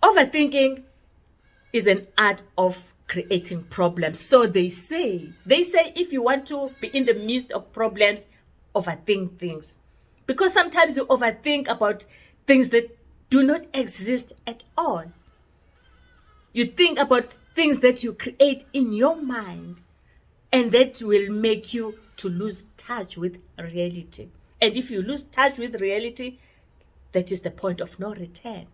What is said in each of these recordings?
Overthinking is an art of creating problems. So they say if you want to be in the midst of problems, overthink things. Because sometimes you overthink about things that do not exist at all. You think about things that you create in your mind, and that will make you to lose touch with reality. And if you lose touch with reality, that is the point of no return.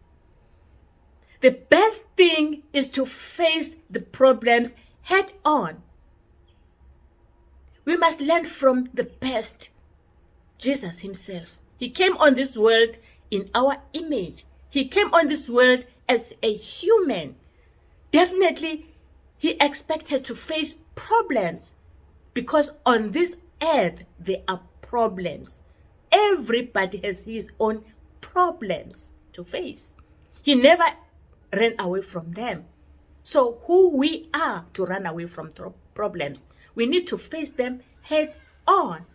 The best thing is to face the problems head on. We must learn from the best, Jesus himself. He came on this world in our image. He came on this world as a human. Definitely, he expected to face problems, because on this earth there are problems. Everybody has his own problems to face. He never ran away from them. So who we are to run away from problems? We need to face them head on.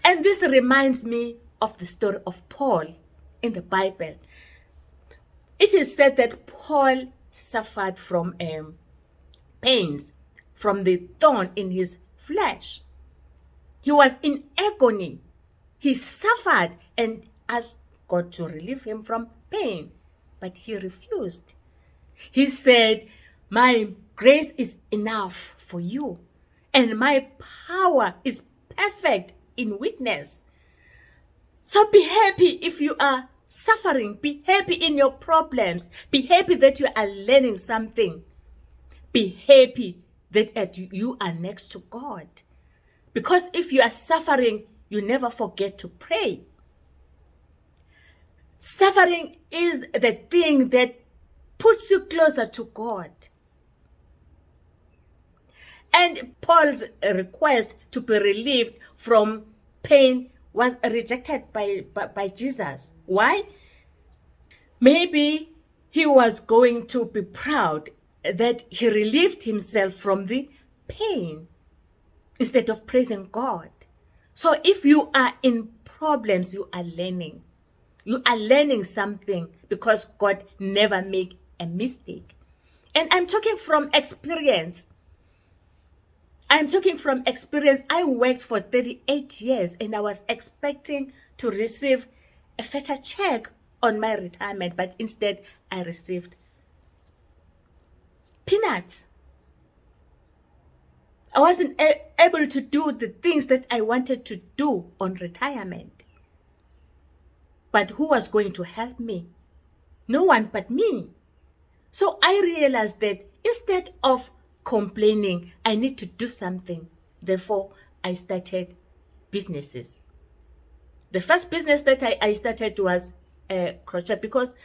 And this reminds me of the story of Paul in the Bible. It is said that Paul suffered from pains from the thorn in his flesh. He was in agony. He suffered and asked God to relieve him from pain, but he refused. He said, "My grace is enough for you, and my power is perfect in weakness." So be happy if you are suffering. Be happy in your problems. Be happy that you are learning something. Be happy that you are next to God. Because if you are suffering, you never forget to pray. Suffering is the thing that puts you closer to God. And Paul's request to be relieved from pain was rejected by Jesus. Why? Maybe he was going to be proud that he relieved himself from the pain instead of praising God. So if you are in problems, you are learning. You are learning something, because God never makes a mistake. And I'm talking from experience. I worked for 38 years and I was expecting to receive a fatter check on my retirement, but instead I received peanuts. I wasn't able to do the things that I wanted to do on retirement. But who was going to help me? No one but me. So I realized that instead of complaining, I need to do something. Therefore, I started businesses. The first business that I started was crochet, because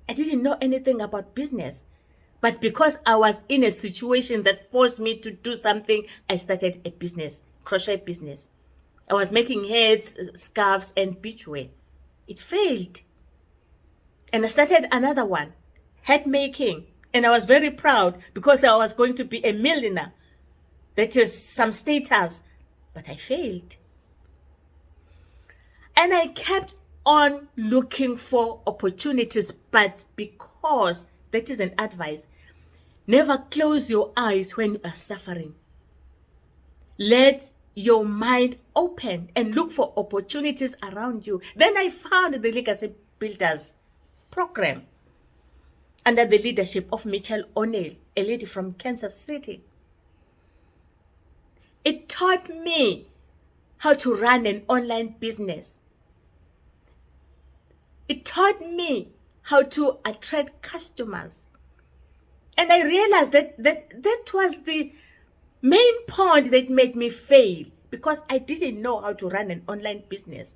I didn't know anything about business. But because I was in a situation that forced me to do something, I started a business, crochet business. I was making hats, scarves, and beachwear. It failed. And I started another one, hat making. And I was very proud because I was going to be a millionaire. That is some status. But I failed. And I kept on looking for opportunities. But because, that is an advice, never close your eyes when you are suffering. Let your mind open and look for opportunities around you. Then I found the Legacy Builders program under the leadership of Michelle O'Neill, a lady from Kansas City. It taught me how to run an online business. It taught me how to attract customers. And I realized that was the main point that made me fail, because I didn't know how to run an online business.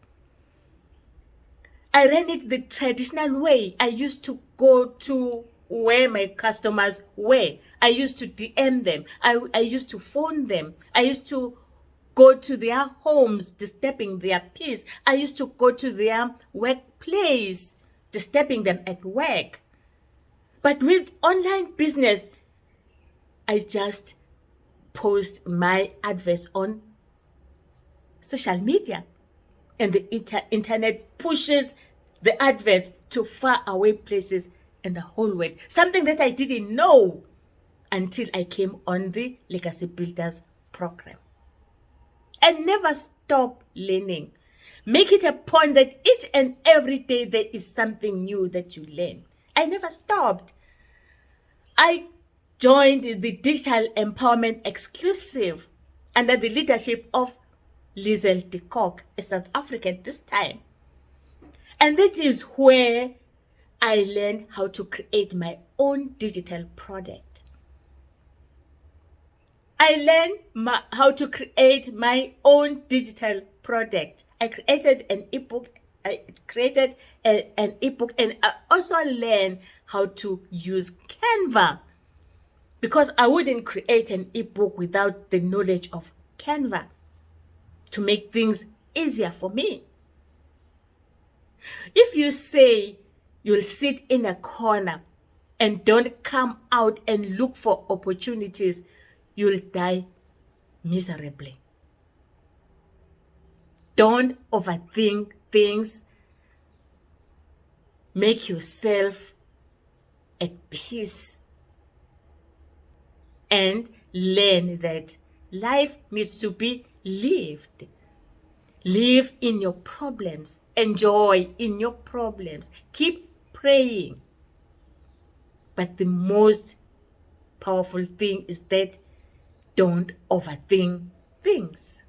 I ran it the traditional way. I used to go to where my customers were. I used to DM them. I used to phone them. I used to go to their homes, disturbing their peace. I used to go to their workplace, disturbing them at work. But with online business, I just post my adverts on social media. And the internet pushes the adverts to far away places in the whole world. Something that I didn't know until I came on the Legacy Builders program. And never stop learning. Make it a point that each and every day there is something new that you learn. I never stopped. I joined the Digital Empowerment Exclusive under the leadership of Liesel de Kock, a South African this time. And that is where I learned how to create my own digital product. I learned how to create my own digital product. I created an ebook. An ebook, and I also learned how to use Canva, because I wouldn't create an ebook without the knowledge of Canva to make things easier for me. If you say you'll sit in a corner and don't come out and look for opportunities, you'll die miserably. Don't overthink things. Make yourself at peace and learn that life needs to be lived. Live in your problems. Enjoy in your problems. Keep praying. But the most powerful thing is that don't overthink things.